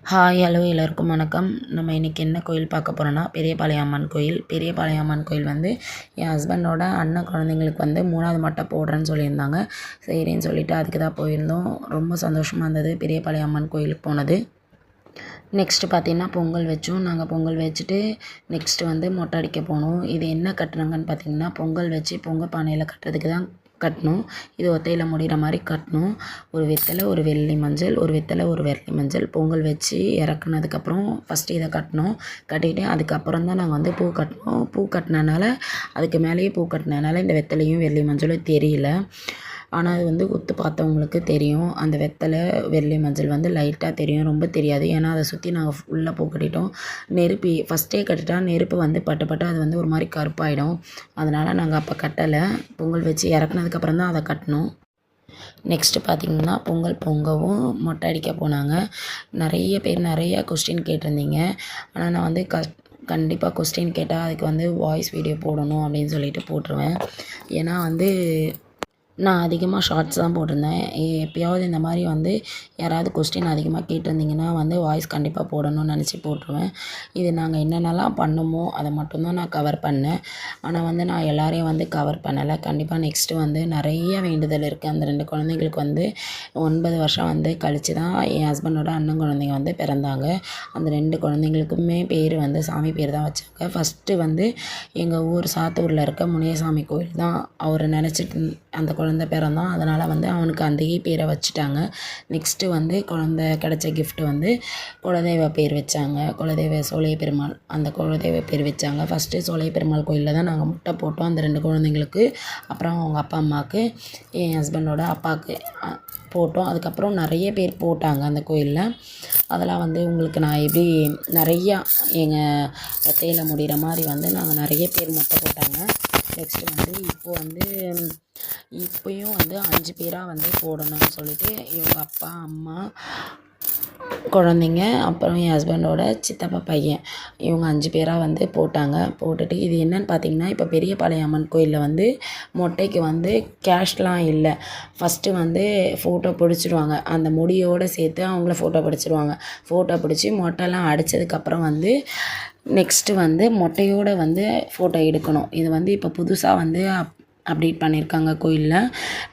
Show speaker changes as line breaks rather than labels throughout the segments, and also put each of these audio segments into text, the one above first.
Hi hello எல்லோருக்கும் வணக்கம். நம்ம இன்றைக்கி என்ன கோயில் பார்க்க போகிறோன்னா பெரியபாளையம் அம்மன் கோயில். பெரியபாளையம் அம்மன் கோயில் வந்து என் ஹஸ்பண்டோட அண்ணன் குழந்தைங்களுக்கு வந்து 3வது மொட்டை போடுறேன்னு சொல்லியிருந்தாங்க. சரின்னு சொல்லிவிட்டு அதுக்கு தான் போயிருந்தோம். ரொம்ப சந்தோஷமாக இருந்தது பெரியபாளையம் அம்மன் கோயிலுக்கு போனது. நெக்ஸ்ட்டு பார்த்திங்கன்னா பொங்கல் வச்சோம். நாங்கள் பொங்கல் வச்சுட்டு நெக்ஸ்ட்டு வந்து மொட்டை அடிக்க போனோம். இது என்ன கட்டுறாங்கன்னு பார்த்திங்கன்னா பொங்கல் வச்சு பொங்கல் பானையில் கட்டுறதுக்கு தான் கட்டணும். இது ஒத்தையில் முடிகிற மாதிரி கட்டணும். ஒரு வெத்தலை, ஒரு வெள்ளி மஞ்சள், ஒரு வெத்தலை, ஒரு வெள்ளி மஞ்சள் பொங்கல் வச்சு இறக்குனதுக்கப்புறம் ஃபஸ்ட்டு இதை கட்டினோம். கட்டிட்டு அதுக்கப்புறம் தான் நாங்கள் வந்து பூ கட்டினோம். பூ கட்டினனால அதுக்கு மேலேயே பூ கட்டினனால இந்த வெத்தலையும் வெள்ளி மஞ்சளும் தெரியல. ஆனால் அது வந்து உத்து பார்த்தவங்களுக்கு தெரியும். அந்த வெத்தலை வெள்ளி மஞ்சள் வந்து லைட்டாக தெரியும், ரொம்ப தெரியாது. ஏன்னா அதை சுற்றி நாங்கள் ஃபுல்லாக பூ கட்டிட்டோம். நெருப்பு ஃபஸ்ட்டே கட்டிட்டா நெருப்பு வந்து பட்டு அது வந்து ஒரு மாதிரி கருப்பாயிடும். அதனால் நாங்கள் அப்போ கட்டலை. பொங்கல் வச்சு இறக்குனதுக்கப்புறம் தான் அதை கட்டினோம். நெக்ஸ்ட்டு பார்த்திங்கன்னா பொங்கல் பொங்கவும் மொட்டை அடிக்க போனாங்க. நிறைய பேர் நிறையா கொஸ்டின் கேட்டிருந்தீங்க. ஆனால் நான் வந்து கண்டிப்பாக கொஸ்டின் கேட்டால் அதுக்கு வந்து வாய்ஸ் வீடியோ போடணும் அப்படின்னு சொல்லிட்டு போட்டுருவேன். ஏன்னா வந்து நான் அதிகமாக ஷார்ட்ஸ் தான் போட்டிருந்தேன். எப்போயாவது இந்த மாதிரி வந்து யாராவது கொஸ்டின் அதிகமாக கேட்டிருந்தீங்கன்னா வந்து வாய்ஸ் கண்டிப்பாக போடணும்னு நினச்சி போட்டுருவேன். இது நாங்கள் என்னென்னலாம் பண்ணோமோ அதை மட்டும்தான் நான் கவர் பண்ணேன். ஆனால் வந்து நான் எல்லாரையும் வந்து கவர் பண்ணலை. கண்டிப்பாக நெக்ஸ்ட்டு வந்து நிறைய வேண்டுதல் இருக்குது. அந்த 2 குழந்தைங்களுக்கு வந்து 9 வருஷம் வந்து கழித்து தான் என் ஹஸ்பண்டோட அண்ணன் குழந்தைங்க வந்து பிறந்தாங்க. அந்த 2 குழந்தைங்களுக்குமே பேர் வந்து சாமி பேர் தான் வச்சாங்க. ஃபஸ்ட்டு வந்து எங்கள் ஊர் சாத்தூரில் இருக்க முனியசாமி கோயில் தான் அவர் நினச்சிட்டு அந்த குழந்தை பிறந்தான். அதனால் வந்து அவனுக்கு அந்தே பேரை வச்சுட்டாங்க. நெக்ஸ்ட்டு வந்து குழந்தை கிடச்ச கிஃப்ட் வந்து குலதெய்வ பேர் வச்சாங்க. குலதெய்வ சோலைய பெருமாள் அந்த குலதெய்வ பேர் வச்சாங்க. ஃபஸ்ட்டு சோலைய பெருமாள் கோயிலில் தான் நாங்கள் முட்டை போட்டோம் அந்த 2 குழந்தைங்களுக்கு. அப்புறம் அவங்க அப்பா அம்மாவுக்கு, என் ஹஸ்பண்டோட அப்பாவுக்கு போட்டோம். அதுக்கப்புறம் நிறைய பேர் போட்டாங்க அந்த கோயிலில். அதெல்லாம் வந்து உங்களுக்கு நான் எப்படி நிறையா எங்கள் ஒத்தையில் முடிகிற மாதிரி வந்து நாங்கள் நிறைய பேர் முட்டை போட்டாங்க. நெக்ஸ்ட்டு வந்து இப்போயும் வந்து 5 பேராக வந்து போடணும்னு சொல்லிட்டு இவங்க அப்பா அம்மா குழந்தைங்க அப்புறம் என் ஹஸ்பண்டோட சித்தப்பா பையன் இவங்க 5 பேராக வந்து போட்டாங்க. போட்டுட்டு இது என்னன்னு பார்த்தீங்கன்னா இப்போ பெரியபாளையம் அம்மன் கோயிலில் வந்து மொட்டைக்கு வந்து கேஷ்லாம் இல்லை. ஃபஸ்ட்டு வந்து ஃபோட்டோ பிடிச்சிடுவாங்க. அந்த முடியோடு சேர்த்து அவங்கள ஃபோட்டோ பிடிச்சிடுவாங்க. ஃபோட்டோ பிடிச்சி மொட்டைலாம் அடித்ததுக்கப்புறம் வந்து நெக்ஸ்ட்டு வந்து மொட்டையோடு வந்து ஃபோட்டோ எடுக்கணும். இது வந்து இப்போ புதுசாக வந்து அப்டேட் பண்ணியிருக்காங்க கோயிலில்.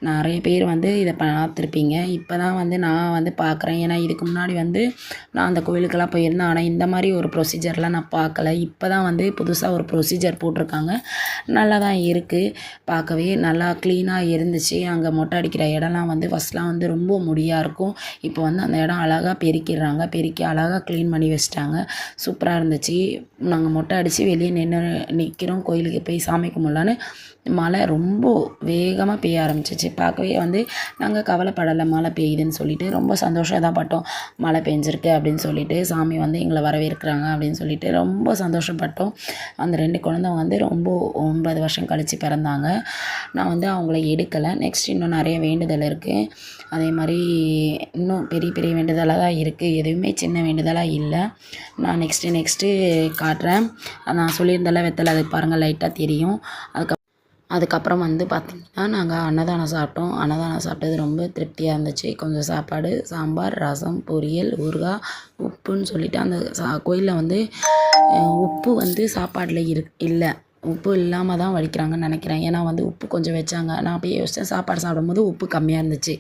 நிறைய பேர் வந்து இதை பார்த்துருப்பீங்க. இப்போ தான் வந்து நான் வந்து பார்க்குறேன். ஏன்னா இதுக்கு முன்னாடி வந்து நான் அந்த கோயிலுக்கெல்லாம் போயிருந்தேன். ஆனால் இந்த மாதிரி ஒரு ப்ரொசீஜர்லாம் நான் பார்க்கல. இப்போ தான் வந்து புதுசாக ஒரு ப்ரொசீஜர் போட்டிருக்காங்க. நல்லா தான் இருக்குது. பார்க்கவே நல்லா க்ளீனாக இருந்துச்சு. அங்கே மொட்டை அடிக்கிற இடம்லாம் வந்து ஃபஸ்ட்லாம் வந்து ரொம்ப முடியாக இருக்கும். இப்போ வந்து அந்த இடம் அழகாக பெருக்கிடுறாங்க. பெருக்கி அழகாக க்ளீன் பண்ணி வச்சிட்டாங்க. சூப்பராக இருந்துச்சு. நாங்கள் மொட்டை அடித்து வெளியே நிற்கிறோம். கோயிலுக்கு போய் சாமி கும்பிட்லான்னு மழை ரொம்ப வேகமாக பெய்ய ஆரம்பிச்சிச்சு. பார்க்கவே வந்து நாங்கள் கவலைப்படலை மழை பெய்யுதுன்னு சொல்லிட்டு. ரொம்ப சந்தோஷம் தான் பட்டோம். மழை பெஞ்சிருக்கு அப்படின்னு சொல்லிட்டு சாமி வந்து எங்களை வரவேற்கிறாங்க அப்படின்னு சொல்லிட்டு ரொம்ப சந்தோஷப்பட்டோம். அந்த 2 குழந்தை வந்து ரொம்ப 9 வருஷம் கழித்து பிறந்தாங்க. நான் வந்து அவங்கள எடுக்கலை. நெக்ஸ்ட் இன்னும் நிறைய வேண்டுதல் இருக்குது. அதே மாதிரி இன்னும் பெரிய பெரிய வேண்டுதலாக தான் இருக்குது. எதுவுமே சின்ன வேண்டுதலாக இல்லை. நான் நெக்ஸ்ட்டு காட்டுறேன். நான் சொல்லியிருந்தேன்ல வெத்தலை, அது பாருங்கள் லைட்டாக தெரியும். அதுக்கப்புறம் வந்து பார்த்திங்கன்னா நாங்கள் அன்னதானம் சாப்பிட்டோம். அன்னதானம் சாப்பிட்டது ரொம்ப திருப்தியாக இருந்துச்சு. கொஞ்சம் சாப்பாடு, சாம்பார், ரசம், பொரியல், ஊறுகாய், உப்புன்னு சொல்லிவிட்டு அந்த கோயிலில் வந்து உப்பு வந்து சாப்பாடில் இல்லை. உப்பு இல்லாமல் தான் வடிக்கிறாங்கன்னு நினைக்கிறேன். ஏன்னா வந்து உப்பு கொஞ்சம் வச்சாங்க. நான் போய் யோசித்தேன் சாப்பாடு சாப்பிடும்போது உப்பு கம்மியாக இருந்துச்சு.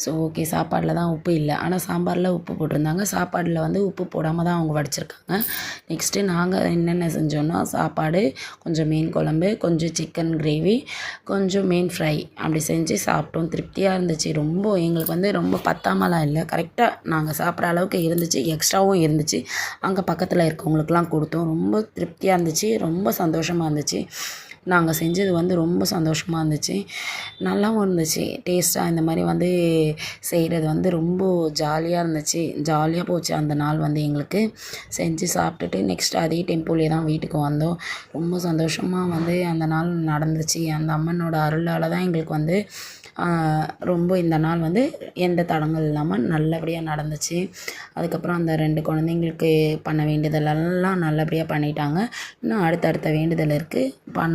ஸோ ஓகே சாப்பாடில் தான் உப்பு இல்லை. ஆனால் சாம்பாரில் உப்பு போட்டிருந்தாங்க. சாப்பாடில் வந்து உப்பு போடாமல் தான் அவங்க வடிச்சிருக்காங்க. நெக்ஸ்ட்டு நாங்கள் என்னென்ன செஞ்சோன்னா சாப்பாடு, கொஞ்சம் மீன் குழம்பு, கொஞ்சம் சிக்கன் கிரேவி, கொஞ்சம் மீன் ஃப்ரை அப்படி செஞ்சு சாப்பிட்டோம். திருப்தியாக இருந்துச்சு. ரொம்ப எங்களுக்கு வந்து ரொம்ப பத்தாமலாம் இல்லை. கரெக்டாக நாங்கள் சாப்பிட்ற அளவுக்கு இருந்துச்சு. எக்ஸ்ட்ராவும் இருந்துச்சு. அங்கே பக்கத்தில் இருக்கவங்களுக்குலாம் கொடுத்தோம். ரொம்ப திருப்தியாக இருந்துச்சு. ரொம்ப சந்தோஷமாக இருந்துச்சு. நாங்கள் செஞ்சது வந்து ரொம்ப சந்தோஷமாக இருந்துச்சு. நல்லாவும் இருந்துச்சு. டேஸ்ட்டாக இந்த மாதிரி வந்து செய்கிறது வந்து ரொம்ப ஜாலியாக இருந்துச்சு. ஜாலியாக போச்சு அந்த நாள் வந்து எங்களுக்கு. செஞ்சு சாப்பிட்டுட்டு நெக்ஸ்ட் அதே டெம்போலேயே தான் வீட்டுக்கு வந்தோம். ரொம்ப சந்தோஷமாக வந்து அந்த நாள் நடந்துச்சு. அந்த அம்மனோட அருளால் தான் எங்களுக்கு வந்து ரொம்ப இந்த நாள் வந்து எந்த தடங்கல் இல்லாமல் நல்லபடியாக நடந்துச்சு. அதுக்கப்புறம் அந்த 2 குழந்தைங்களுக்கு பண்ண வேண்டியதெல்லாம் நல்லபடியாக பண்ணிட்டாங்க. இன்னும் அடுத்தடுத்த வேண்டுதல் இருக்குது.